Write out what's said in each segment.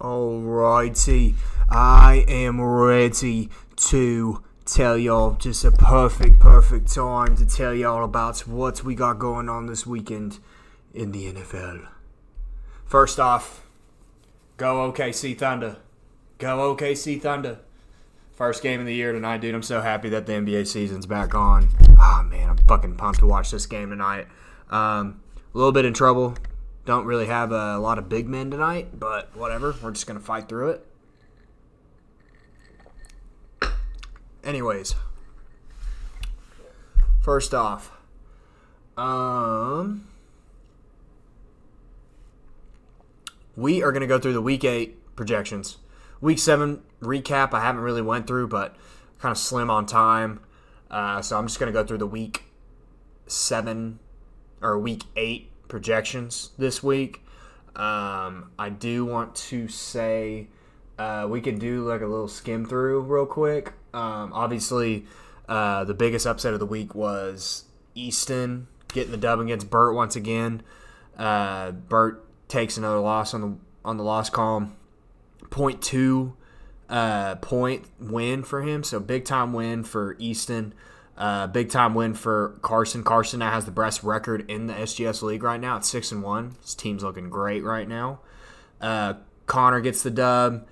Alrighty, I am ready to tell y'all just a perfect time to tell y'all about what we got going on this weekend in the NFL. First off, go OKC Thunder. Go OKC Thunder. First game of the year tonight, dude. I'm so happy that the NBA season's back on. Oh, man, I'm fucking pumped to watch this game tonight. A little bit in trouble. Don't really have a lot of big men tonight, but whatever. We're just going to fight through it. Anyways. First off. We are going to go through the Week 8 projections. Week 7 recap I haven't really went through, but kind of slim on time. So I'm just going to go through the Week 7 or Week 8 projections this week. I do want to say we can do like a little skim through real quick. Obviously, the biggest upset of the week was Easton getting the dub against Burt once again. Burt takes another loss on the loss column. 0.2 point win for him, so big time win for Easton. Big time win for Carson. Carson now has the best record in the SGS league right now. It's 6-1. His team's looking great right now. Connor gets the dub.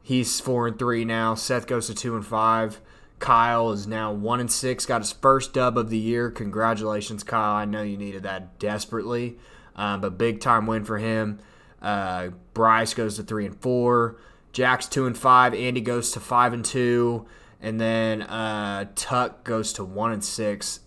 He's 4-3 now. Seth goes to 2-5. Kyle is now 1-6. Got his first dub of the year. Congratulations, Kyle. I know you needed that desperately, but big time win for him. Bryce goes to 3-4. Jack's 2-5. Andy goes to 5-2. And then Tuck goes to 1-6.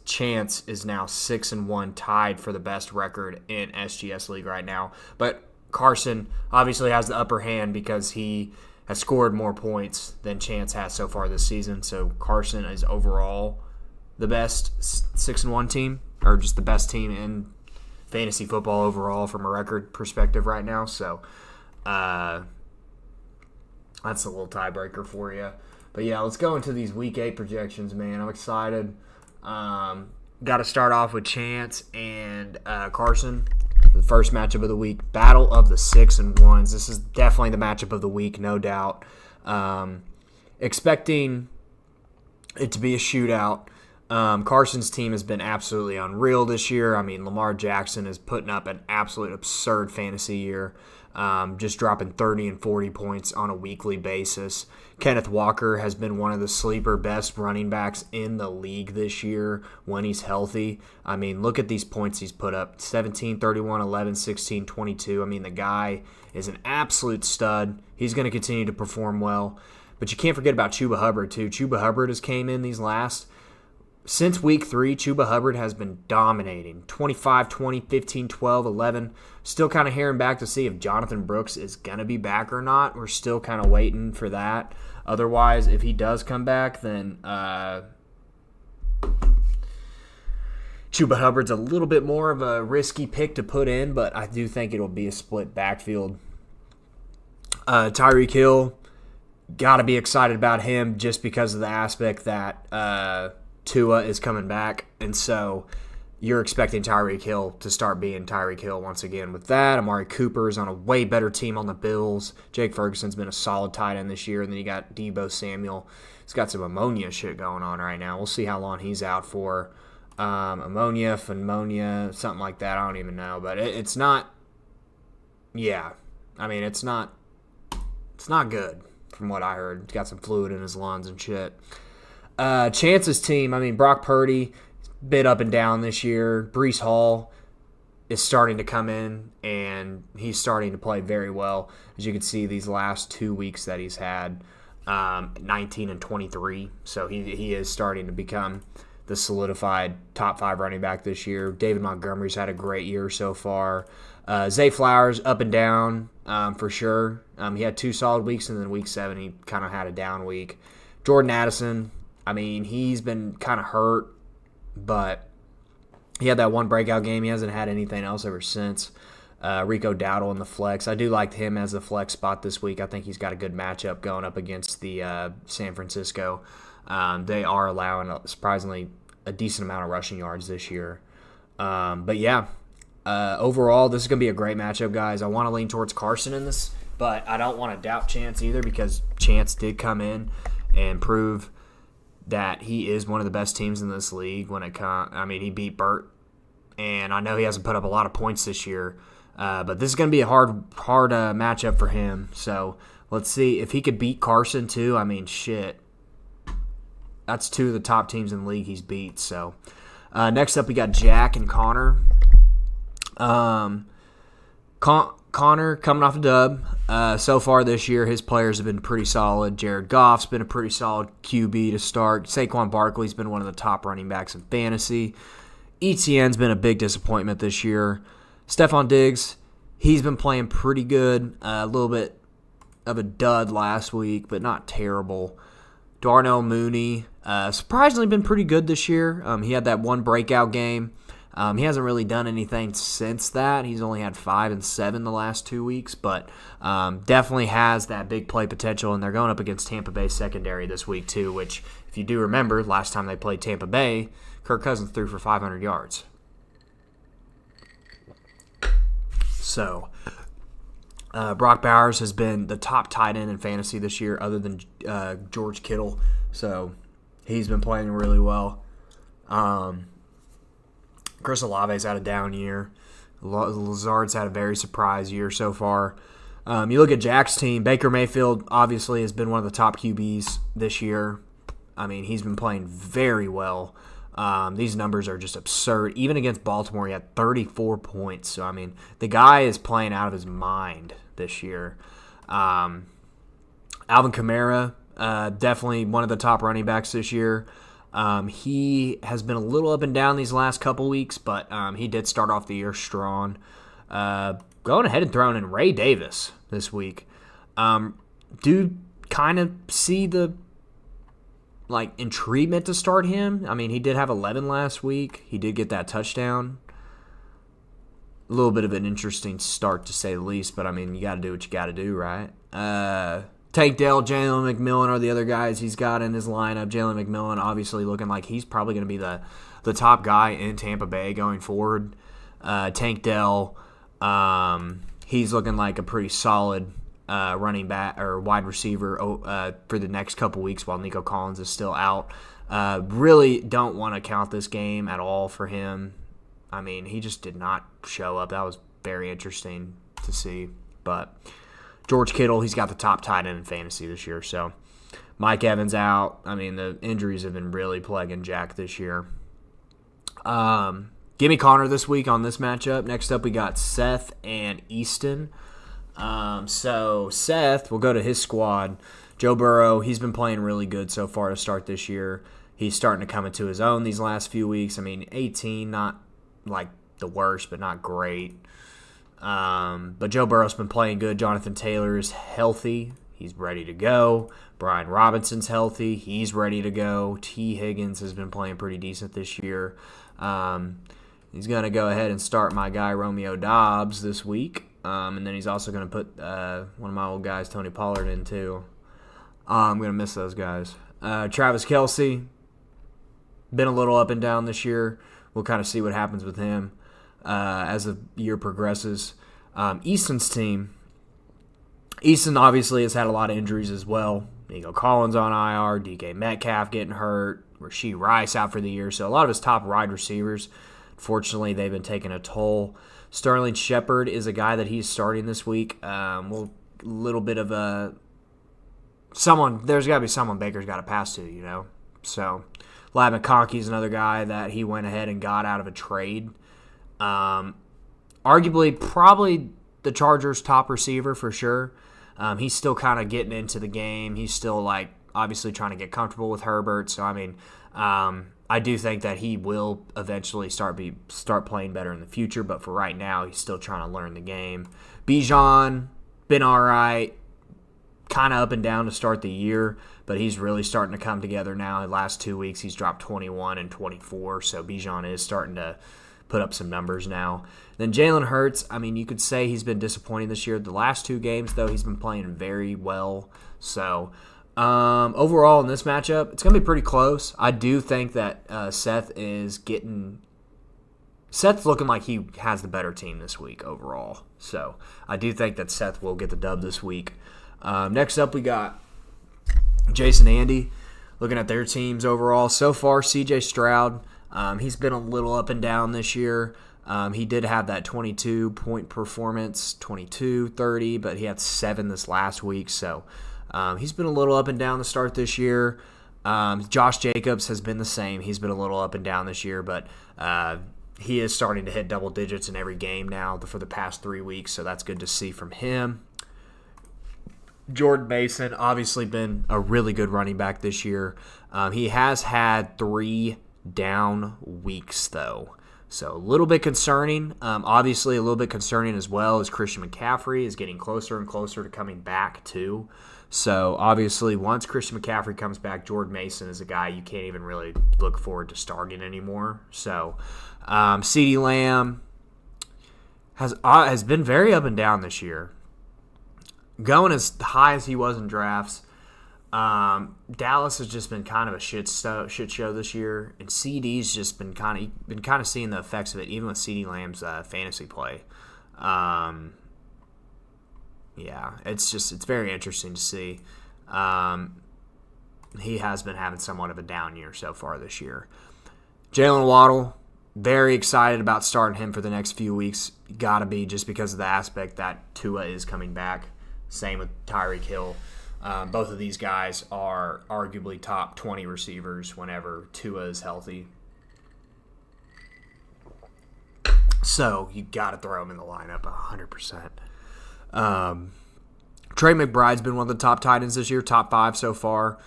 Chance is now 6-1, tied for the best record in SGS League right now. But Carson obviously has the upper hand because he has scored more points than Chance has so far this season. So Carson is overall the best 6-1 team, or just the best team in fantasy football overall from a record perspective right now. So that's a little tiebreaker for you. But yeah, let's go into these Week 8 projections, man. I'm excited. Got to start off with Chance and Carson. The first matchup of the week, Battle of the 6-1s. This is definitely the matchup of the week, no doubt. Expecting it to be a shootout. Carson's team has been absolutely unreal this year. I mean, Lamar Jackson is putting up an absolute absurd fantasy year. Just dropping 30 and 40 points on a weekly basis. Kenneth Walker has been one of the sleeper best running backs in the league this year when he's healthy. I mean, look at these points he's put up. 17, 31, 11, 16, 22. I mean, the guy is an absolute stud. He's going to continue to perform well. But you can't forget about Chuba Hubbard, too. Chuba Hubbard has came in since Week 3, Chuba Hubbard has been dominating. 25, 20, 15, 12, 11. Still kind of hearing back to see if Jonathan Brooks is going to be back or not. We're still kind of waiting for that. Otherwise, if he does come back, then Chuba Hubbard's a little bit more of a risky pick to put in, but I do think it'll be a split backfield. Tyreek Hill, got to be excited about him just because of the aspect that Tua is coming back, and so you're expecting Tyreek Hill to start being Tyreek Hill once again with that. Amari Cooper is on a way better team on the Bills. Jake Ferguson's been a solid tight end this year, and then you got Deebo Samuel. He's got some ammonia shit going on right now. We'll see how long he's out for. Pneumonia, something like that. I don't even know, but it's not. Yeah, I mean it's not good from what I heard. He's got some fluid in his lungs and shit. Chance's team, I mean, Brock Purdy, bit up and down this year. Breece Hall is starting to come in, and he's starting to play very well. As you can see, these last 2 weeks that he's had, 19 and 23. So he is starting to become the solidified top 5 running back this year. David Montgomery's had a great year so far. Zay Flowers, up and down for sure. He had 2 solid weeks, and then Week 7 he kind of had a down week. Jordan Addison, I mean, he's been kind of hurt, but he had that one breakout game. He hasn't had anything else ever since. Rico Dowdle in the flex. I do like him as a flex spot this week. I think he's got a good matchup going up against the San Francisco. They are allowing, surprisingly, a decent amount of rushing yards this year. But yeah, Overall, this is going to be a great matchup, guys. I want to lean towards Carson in this, but I don't want to doubt Chance either because Chance did come in and prove that he is one of the best teams in this league when it comes. I mean, he beat Burt, and I know he hasn't put up a lot of points this year, but this is going to be a hard matchup for him. So let's see if he could beat Carson too. I mean, shit. That's two of the top teams in the league he's beat. So next up, we got Jack and Connor. Connor coming off a dub. So far this year, his players have been pretty solid. Jared Goff's been a pretty solid QB to start. Saquon Barkley's been one of the top running backs in fantasy. ETN's been a big disappointment this year. Stephon Diggs, he's been playing pretty good. A little bit of a dud last week, but not terrible. Darnell Mooney, surprisingly been pretty good this year. He had that one breakout game. He hasn't really done anything since that. He's only had 5 and 7 the last 2 weeks, but definitely has that big play potential, and they're going up against Tampa Bay secondary this week too, which, if you do remember, last time they played Tampa Bay, Kirk Cousins threw for 500 yards. So, Brock Bowers has been the top tight end in fantasy this year other than George Kittle, so he's been playing really well. Chris Olave's had a down year. Lazard's had a very surprise year so far. You look at Jack's team, Baker Mayfield obviously has been one of the top QBs this year. I mean, he's been playing very well. These numbers are just absurd. Even against Baltimore, he had 34 points. So, I mean, the guy is playing out of his mind this year. Alvin Kamara, definitely one of the top running backs this year. He has been a little up and down these last couple weeks, but he did start off the year strong. Going ahead and throwing in Ray Davis this week. Do kind of see the intriguement to start him. I mean, he did have 11 last week. He did get that touchdown. A little bit of an interesting start to say the least, but I mean, you got to do what you got to do, right? Tank Dell, Jalen McMillan are the other guys he's got in his lineup. Jalen McMillan obviously looking like he's probably going to be the top guy in Tampa Bay going forward. Tank Dell, he's looking like a pretty solid running back or wide receiver for the next couple weeks while Nico Collins is still out. Really don't want to count this game at all for him. I mean, he just did not show up. That was very interesting to see. But George Kittle, he's got the top tight end in fantasy this year. So Mike Evans out. I mean, the injuries have been really plaguing Jack this year. Give me Connor this week on this matchup. Next up, we got Seth and Easton. So Seth, we'll go to his squad. Joe Burrow, he's been playing really good so far to start this year. He's starting to come into his own these last few weeks. I mean, 18, not like the worst, but not great. But Joe Burrow's been playing good. Jonathan Taylor is healthy. He's ready to go. Brian Robinson's healthy. He's ready to go. T. Higgins has been playing pretty decent this year. He's going to go ahead and start my guy Romeo Doubs this week. And then he's also going to put one of my old guys, Tony Pollard, in too. I'm going to miss those guys. Travis Kelce, been a little up and down this year. We'll kind of see what happens with him as the year progresses. Easton's team. Easton obviously has had a lot of injuries as well. Nico Collins on IR, DK Metcalf getting hurt, Rashee Rice out for the year. So a lot of his top wide receivers, unfortunately, they've been taking a toll. Sterling Shepard is a guy that he's starting this week. Well, a little bit of a there's got to be someone Baker's got to pass to, you know. So Lab McConkey's another guy that he went ahead and got out of a trade. Arguably, probably the Chargers' top receiver for sure. He's still kind of getting into the game. He's still obviously trying to get comfortable with Herbert. So I mean, I do think that he will eventually start playing better in the future. But for right now, he's still trying to learn the game. Bijan been all right, kind of up and down to start the year, but he's really starting to come together now. In the last 2 weeks, he's dropped 21 and 24. So Bijan is starting to put up some numbers now. Then Jalen Hurts, I mean, you could say he's been disappointing this year. The last 2 games, though, he's been playing very well. So overall in this matchup, it's going to be pretty close. I do think that Seth is getting Seth's looking like he has the better team this week overall. So I do think that Seth will get the dub this week. Next up, we got Jason and Andy looking at their teams overall. So far, CJ Stroud, he's been a little up and down this year. He did have that 22-point performance, 22, 30, but he had 7 this last week. So he's been a little up and down to start this year. Josh Jacobs has been the same. He's been a little up and down this year, but he is starting to hit double digits in every game now for the past 3 weeks, so that's good to see from him. Jordan Mason, obviously been a really good running back this year. He has had 3 down weeks, though. So a little bit concerning. Obviously, a little bit concerning as well as Christian McCaffrey is getting closer and closer to coming back, too. So, obviously, once Christian McCaffrey comes back, Jordan Mason is a guy you can't even really look forward to starting anymore. So, CeeDee Lamb has been very up and down this year. Going as high as he was in drafts. Dallas has just been kind of a shit show this year, and CD's just been kind of seeing the effects of it, even with CeeDee Lamb's fantasy play. Yeah, it's very interesting to see. He has been having somewhat of a down year so far this year. Jalen Waddle, very excited about starting him for the next few weeks. Got to be, just because of the aspect that Tua is coming back. Same with Tyreek Hill. Both of these guys are arguably top 20 receivers whenever Tua is healthy. So you got to throw him in the lineup 100%. Trey McBride's been one of the top tight ends this year, top 5 so far.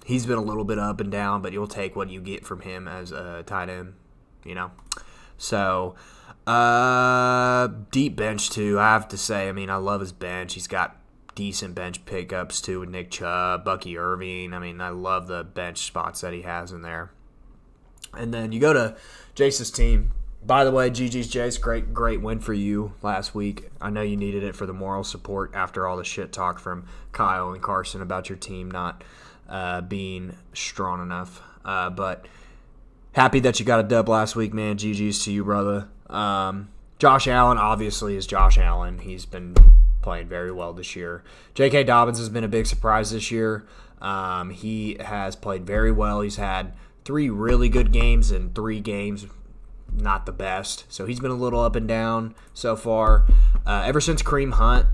He's been a little bit up and down, but you'll take what you get from him as a tight end, you know. So, deep bench too, I have to say. I mean, I love his bench. He's got decent bench pickups too with Nick Chubb, Bucky Irving. I mean, I love the bench spots that he has in there. And then you go to Jace's team. By the way, GG's Jace, great win for you last week. I know you needed it for the moral support after all the shit talk from Kyle and Carson about your team not being strong enough. But happy that you got a dub last week, man. GG's to you, brother. Josh Allen obviously is Josh Allen. He's been playing very well this year. J.K. Dobbins has been a big surprise this year. He has played very well. He's had 3 really good games and 3 games not the best. So he's been a little up and down so far. Ever since Kareem Hunt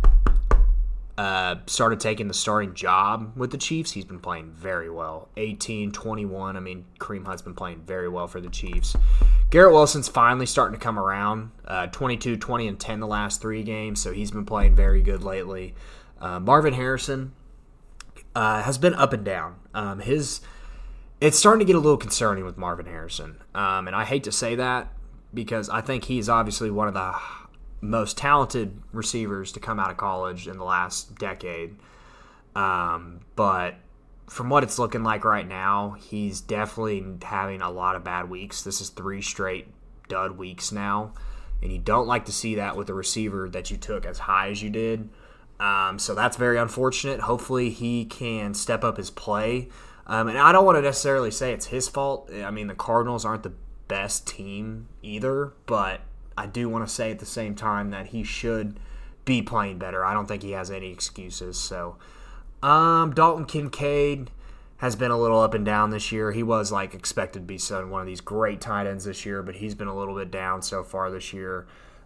started taking the starting job with the Chiefs, he's been playing very well. 18, 21. I mean, Kareem Hunt's been playing very well for the Chiefs. Garrett Wilson's finally starting to come around. 22, 20, and 10 the last 3 games, so he's been playing very good lately. Marvin Harrison has been up and down. It's starting to get a little concerning with Marvin Harrison. And I hate to say that because I think he's obviously one of the most talented receivers to come out of college in the last decade. But from what it's looking like right now, he's definitely having a lot of bad weeks. This is 3 straight dud weeks now. And you don't like to see that with a receiver that you took as high as you did. So that's very unfortunate. Hopefully he can step up his play. And I don't want to necessarily say it's his fault. I mean, the Cardinals aren't the best team either, but I do want to say at the same time that he should be playing better. I don't think he has any excuses. So, Dalton Kincaid has been a little up and down this year. He was expected to be one of these great tight ends this year, but he's been a little bit down so far this year.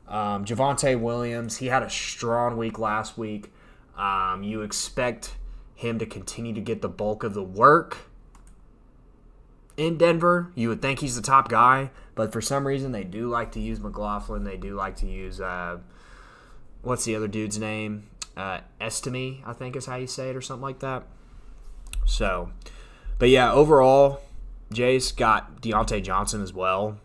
Javonte Williams, he had a strong week last week. You expect him to continue to get the bulk of the work in Denver. You would think he's the top guy, but for some reason they do like to use McLaughlin. They do like to use what's the other dude's name? Estime, I think is how you say it, or something like that. So, but yeah, overall, Jace got Deontay Johnson as well.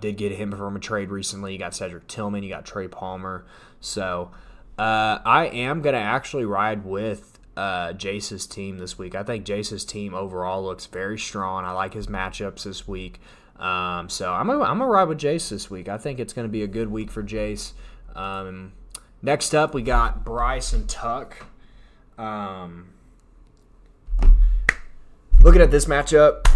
Did get him from a trade recently. You got Cedric Tillman. You got Trey Palmer. So I am going to actually ride with Jace's team this week. I think Jace's team overall looks very strong. I like his matchups this week. So I'm gonna ride with Jace this week. I think it's going to be a good week for Jace. Next up, we got Bryce and Tuck. Looking at this matchup,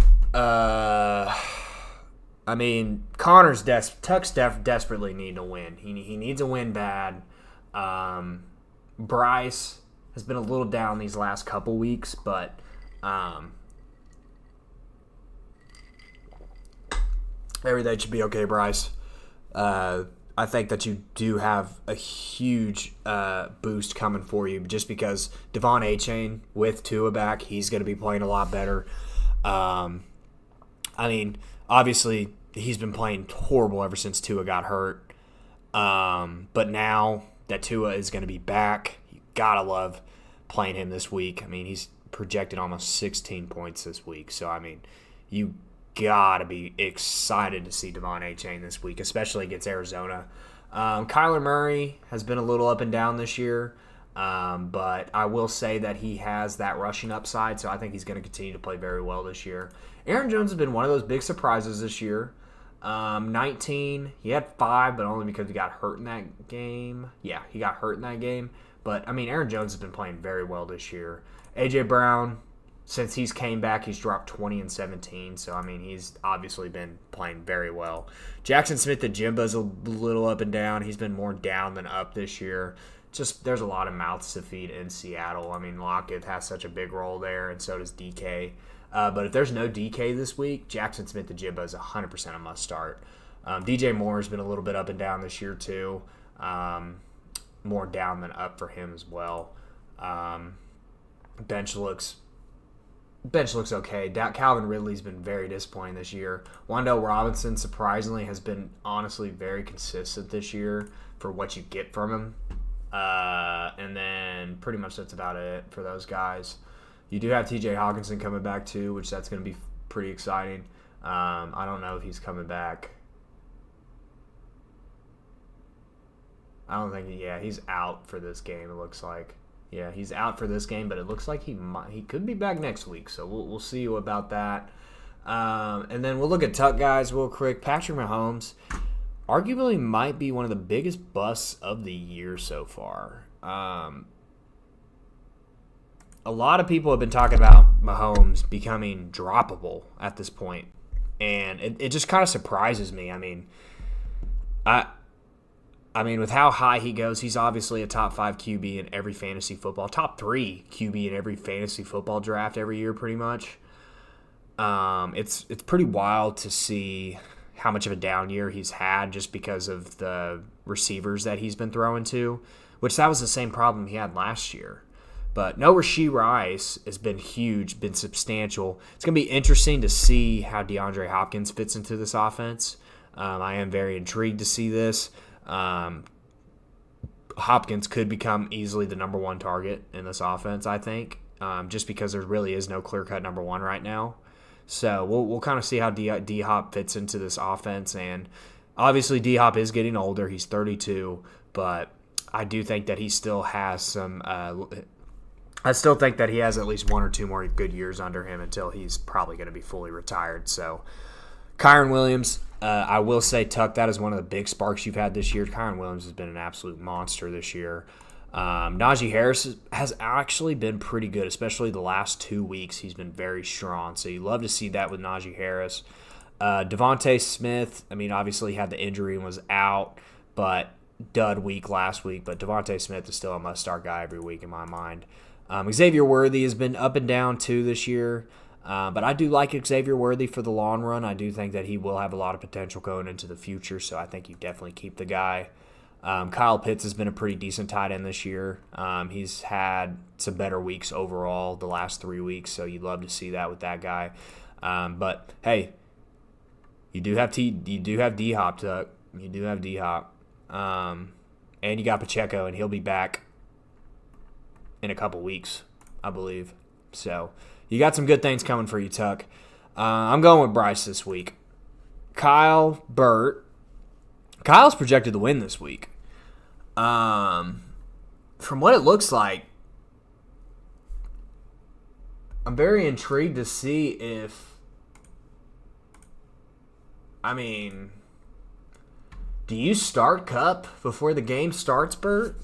I mean, Tuck's desperately need to win. He needs a win bad. Bryce has been a little down these last couple weeks, but everything should be okay, Bryce. I think that you do have a huge boost coming for you just because Devon Achane with Tua back, he's going to be playing a lot better. I mean, obviously, he's been playing horrible ever since Tua got hurt. But now that Tua is going to be back, you got to love playing him this week. I mean, he's projected almost 16 points this week. So, I mean, you got to be excited to see Devon Achane this week, especially against Arizona. Kyler Murray has been a little up and down this year, but I will say that he has that rushing upside, so I think he's going to continue to play very well this year. Aaron Jones has been one of those big surprises this year. 19, he had 5, but only because he got hurt in that game. Yeah, he got hurt in that game. But, I mean, Aaron Jones has been playing very well this year. A.J. Brown, since he's came back, he's dropped 20 and 17. So, I mean, he's obviously been playing very well. Jackson Smith-Njigba's a little up and down. He's been more down than up this year. Just there's a lot of mouths to feed in Seattle. I mean, Lockett has such a big role there, and so does DK. But if there's no DK this week, Jackson Smith-Njigba is 100% a must start. DJ Moore has been a little bit up and down this year too. More down than up for him as well. Bench looks okay. Calvin Ridley's been very disappointing this year. Wan'Dale Robinson, surprisingly, has been honestly very consistent this year for what you get from him. And then pretty much that's about it for those guys. You do have TJ Hawkinson coming back too, which that's going to be pretty exciting. I don't know if he's coming back. I don't think. Yeah, he's out for this game. It looks like. Yeah, he's out for this game, but it looks like he could be back next week. So we'll see about that. And then we'll look at Tuck guys real quick. Patrick Mahomes, arguably might be one of the biggest busts of the year so far. A lot of people have been talking about Mahomes becoming droppable at this point, and it just kind of surprises me. I mean, with how high he goes, he's obviously a top 5 QB in every fantasy football, top 3 QB in every fantasy football draft every year, pretty much. It's pretty wild to see how much of a down year he's had just because of the receivers that he's been throwing to, which that was the same problem he had last year. But no Rashee Rice has been huge, been substantial. It's going to be interesting to see how DeAndre Hopkins fits into this offense. I am very intrigued to see this. Hopkins could become easily the number 1 target in this offense, I think, just because there really is no clear-cut number 1 right now. So we'll kind of see how D-Hop fits into this offense. And obviously D-Hop is getting older. He's 32, but I do think that he still has some I still think that he has at least 1 or 2 more good years under him until he's probably going to be fully retired. So, Kyren Williams, I will say, Tuck, that is one of the big sparks you've had this year. Kyren Williams has been an absolute monster this year. Najee Harris has actually been pretty good, especially the last 2 weeks. He's been very strong. So, you love to see that with Najee Harris. Devontae Smith, I mean, obviously had the injury and was out, but dud week last week. But Devontae Smith is still a must-start guy every week in my mind. Xavier Worthy has been up and down too this year, but I do like Xavier Worthy for the long run. I do think that he will have a lot of potential going into the future, so I think you definitely keep the guy. Kyle Pitts has been a pretty decent tight end this year. He's had some better weeks overall the last 3 weeks, so you'd love to see that with that guy. But hey, you do have D-Hop, Tuck. You do have D-Hop, and you got Pacheco, and he'll be back in a couple weeks, I believe. So you got some good things coming for you, Tuck. I'm going with Bryce this week. Kyle's projected to win this week. From what it looks like, I'm very intrigued to see if, do you start Cup before the game starts, Bert?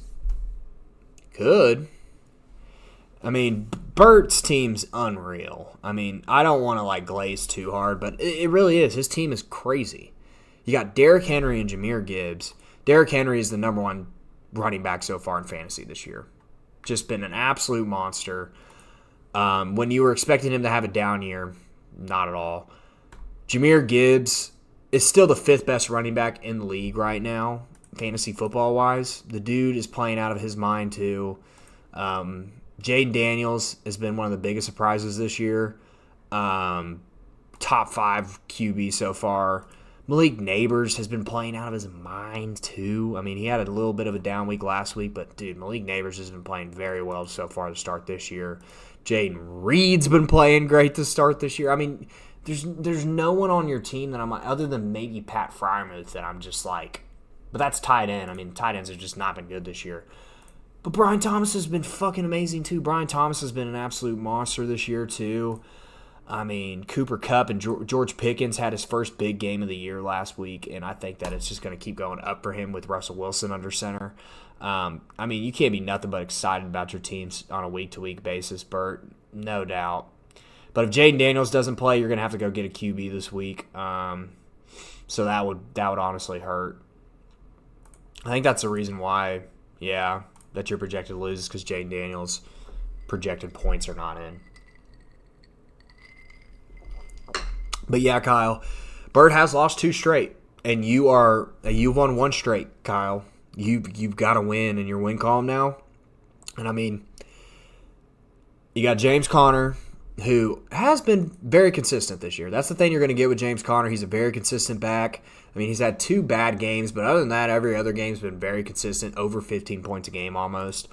Could. I mean, Bert's team's unreal. I mean, I don't want to like glaze too hard, but it really is. His team is crazy. You got Derrick Henry and Jahmyr Gibbs. Derrick Henry is the number one running back so far in fantasy this year. Just been an absolute monster. When you were expecting him to have a down year, not at all. Jahmyr Gibbs is still the fifth best running back in the league right now, fantasy football-wise. The dude is playing out of his mind, too. Jaden Daniels has been one of the biggest surprises this year. Top 5 QB so far. Malik Neighbors has been playing out of his mind, too. I mean, he had a little bit of a down week last week, but, dude, Malik Neighbors has been playing very well so far to start this year. Jaden Reed's been playing great to start this year. I mean, there's no one on your team that I'm like, other than maybe Pat Freiermuth, that I'm just like, but that's tight end. I mean, tight ends have just not been good this year. But Brian Thomas has been fucking amazing, too. Brian Thomas has been an absolute monster this year, too. I mean, Cooper Kupp and George Pickens had his first big game of the year last week, and I think that it's just going to keep going up for him with Russell Wilson under center. I mean, you can't be nothing but excited about your teams on a week-to-week basis, Bert, no doubt. But if Jaden Daniels doesn't play, you're going to have to go get a QB this week. So that would honestly hurt. I think that's the reason why, that you're projected to lose is because Jaden Daniels' projected points are not in. But yeah, Kyle, Bert has lost 2 straight, and you've won 1 straight, Kyle. You've got to win in your win column now. And I mean, you got James Conner, who has been very consistent this year. That's the thing you're going to get with James Conner. He's a very consistent back. I mean, he's had 2 bad games, but other than that, every other game's been very consistent, over 15 points a game almost.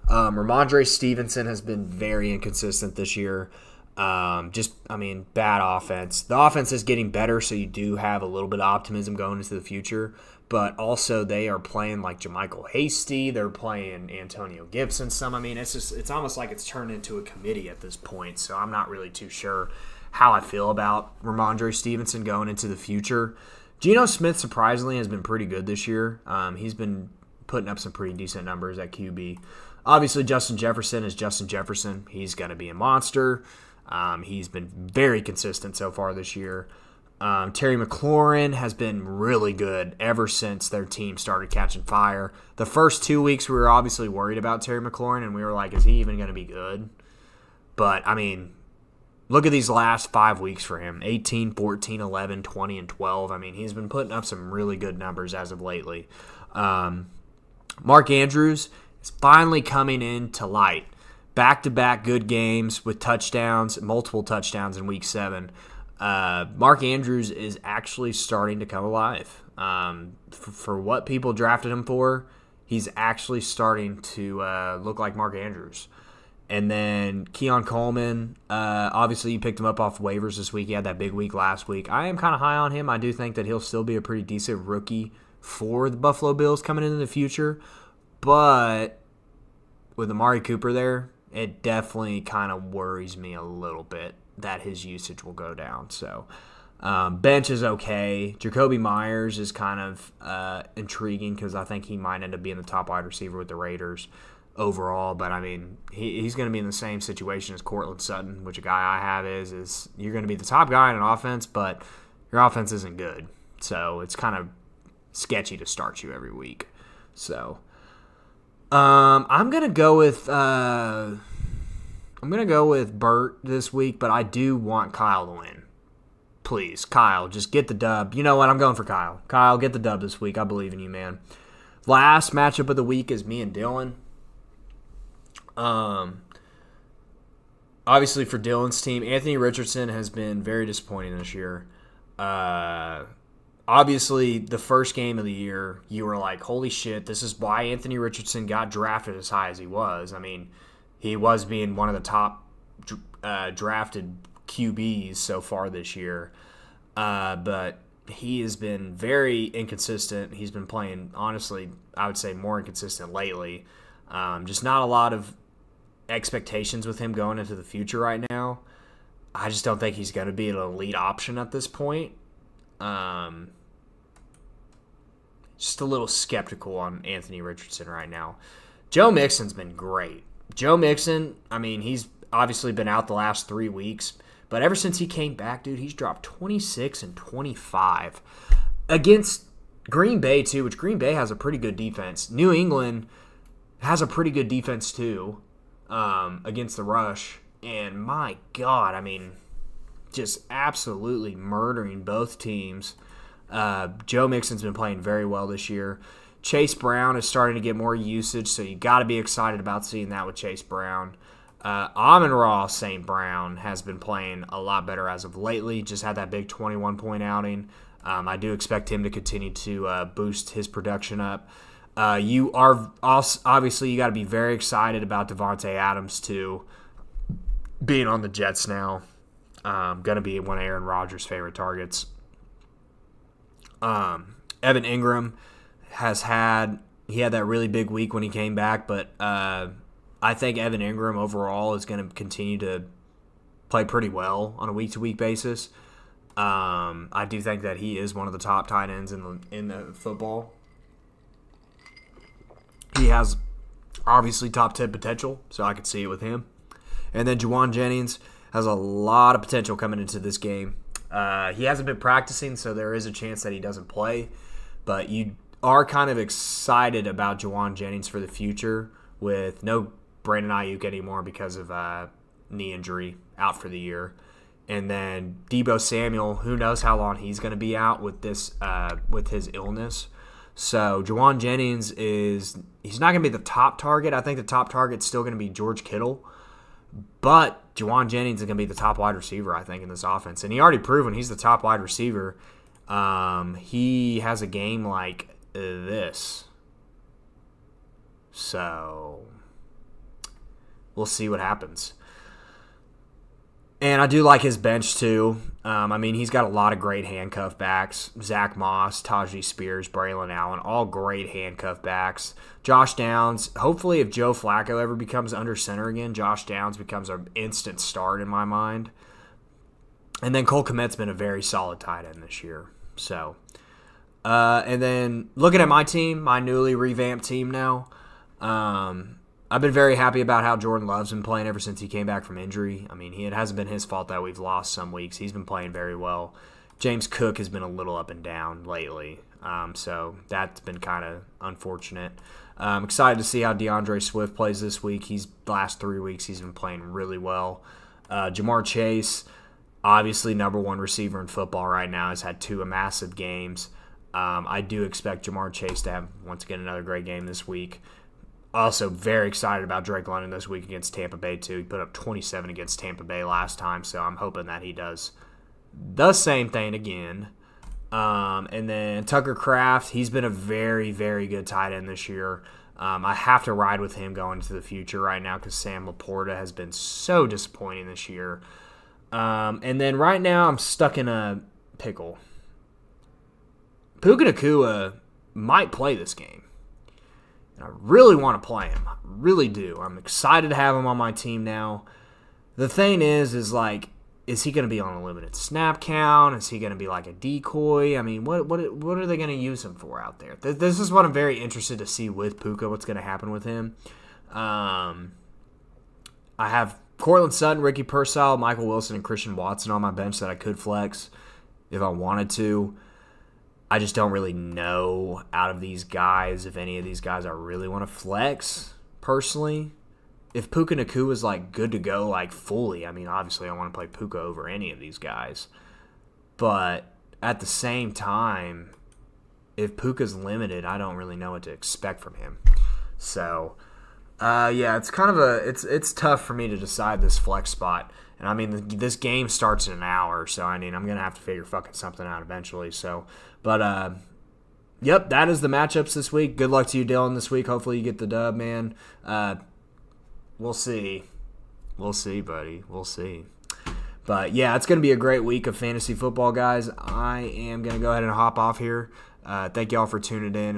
Ramondre Stevenson has been very inconsistent this year. Bad offense. The offense is getting better, so you do have a little bit of optimism going into the future. But also, they are playing like JaMychal Hasty. They're playing Antonio Gibson some. I mean, it's almost like it's turned into a committee at this point. So I'm not really too sure how I feel about Ramondre Stevenson going into the future. Geno Smith, surprisingly, has been pretty good this year. He's been putting up some pretty decent numbers at QB. Obviously, Justin Jefferson is Justin Jefferson. He's going to be a monster. He's been very consistent so far this year. Terry McLaurin has been really good ever since their team started catching fire. The first 2 weeks, we were obviously worried about Terry McLaurin, and we were like, is he even going to be good? But, I mean, look at these last 5 weeks for him. 18, 14, 11, 20, and 12. I mean, he's been putting up some really good numbers as of lately. Mark Andrews is finally coming into light. Back-to-back good games with touchdowns, multiple touchdowns in Week 7. Mark Andrews is actually starting to come alive. For what people drafted him for, he's actually starting to look like Mark Andrews. And then Keon Coleman, obviously you picked him up off waivers this week. He had that big week last week. I am kind of high on him. I do think that he'll still be a pretty decent rookie for the Buffalo Bills coming into the future. But with Amari Cooper there, it definitely kind of worries me a little bit that his usage will go down. So bench is okay. Jacoby Myers is kind of intriguing because I think he might end up being the top wide receiver with the Raiders overall. But, I mean, he's going to be in the same situation as Cortland Sutton, which a guy I have is you're going to be the top guy in an offense, but your offense isn't good. So it's kind of sketchy to start you every week. So I'm gonna go with Bert this week, but I do want Kyle to win. Please, Kyle, just get the dub. You know what? I'm going for Kyle. Kyle, get the dub this week. I believe in you, man. Last matchup of the week is me and Dylan. Obviously for Dylan's team, Anthony Richardson has been very disappointing this year. Obviously, the first game of the year, you were like, holy shit, this is why Anthony Richardson got drafted as high as he was. I mean, he was being one of the top drafted QBs so far this year. But he has been very inconsistent. He's been playing, honestly, I would say more inconsistent lately. Just not a lot of expectations with him going into the future right now. I just don't think he's going to be an elite option at this point. Just a little skeptical on Anthony Richardson right now. Joe Mixon's been great. Joe Mixon, I mean, he's obviously been out the last 3 weeks, but ever since he came back, dude, he's dropped 26 and 25 against Green Bay, too, which Green Bay has a pretty good defense. New England has a pretty good defense, too, against the rush. And my God, I mean, just absolutely murdering both teams. Joe Mixon's been playing very well this year. Chase Brown is starting to get more usage, so you got to be excited about seeing that with Chase Brown. Amon-Ra St. Brown has been playing a lot better as of lately. Just had that big 21-point outing. I do expect him to continue to boost his production up. You are also, obviously, you got to be very excited about Devontae Adams too, being on the Jets now. Going to be one of Aaron Rodgers' favorite targets. Evan Ingram had that really big week when he came back, but I think Evan Ingram overall is going to continue to play pretty well on a week-to-week basis. I do think that he is one of the top tight ends in the football. He has obviously top 10 potential, so I could see it with him. And then Juwan Jennings has a lot of potential coming into this game. He hasn't been practicing, so there is a chance that he doesn't play. But you are kind of excited about Juwan Jennings for the future with no Brandon Ayuk anymore because of knee injury, out for the year. And then Deebo Samuel, who knows how long he's going to be out with this with his illness. So Juwan Jennings he's not going to be the top target. I think the top target's still going to be George Kittle. But Juwan Jennings is going to be the top wide receiver, I think, in this offense. And he already proven he's the top wide receiver. He has a game like this. So we'll see what happens. And I do like his bench, too. I mean, he's got a lot of great handcuff backs. Zach Moss, Tajee Spears, Braylon Allen, all great handcuff backs. Josh Downs, hopefully if Joe Flacco ever becomes under center again, Josh Downs becomes an instant start in my mind. And then Cole Kmet's been a very solid tight end this year. So, and then looking at my team, my newly revamped team now, I've been very happy about how Jordan Love's been playing ever since he came back from injury. I mean, it hasn't been his fault that we've lost some weeks. He's been playing very well. James Cook has been a little up and down lately, so that's been kind of unfortunate. I'm excited to see how DeAndre Swift plays this week. The last 3 weeks he's been playing really well. Jamar Chase, obviously number one receiver in football right now, has had 2 massive games. I do expect Jamar Chase to have, once again, another great game this week. Also, very excited about Drake London this week against Tampa Bay, too. He put up 27 against Tampa Bay last time, so I'm hoping that he does the same thing again. And then Tucker Kraft, he's been a very, very good tight end this year. I have to ride with him going into the future right now because Sam Laporta has been so disappointing this year. And then right now I'm stuck in a pickle. Puka Nacua might play this game. I really want to play him. I really do. I'm excited to have him on my team now. The thing is like, is he going to be on a limited snap count? Is he going to be like a decoy? I mean, what are they going to use him for out there? This is what I'm very interested to see with Puka, what's going to happen with him. I have Cortland Sutton, Ricky Pearsall, Michael Wilson, and Christian Watson on my bench that I could flex if I wanted to. I just don't really know out of these guys if any of these guys I really want to flex personally. If Puka Nacua is like good to go like fully, I mean obviously I want to play Puka over any of these guys. But at the same time, if Puka's limited, I don't really know what to expect from him. So yeah, it's kind of it's tough for me to decide this flex spot. And I mean, this game starts in an hour, so I mean, I'm gonna have to figure fucking something out eventually. So, but yep, that is the matchups this week. Good luck to you, Dylan, this week. Hopefully, you get the dub, man. We'll see, buddy. We'll see. But yeah, it's gonna be a great week of fantasy football, guys. I am gonna go ahead and hop off here. Thank y'all for tuning in.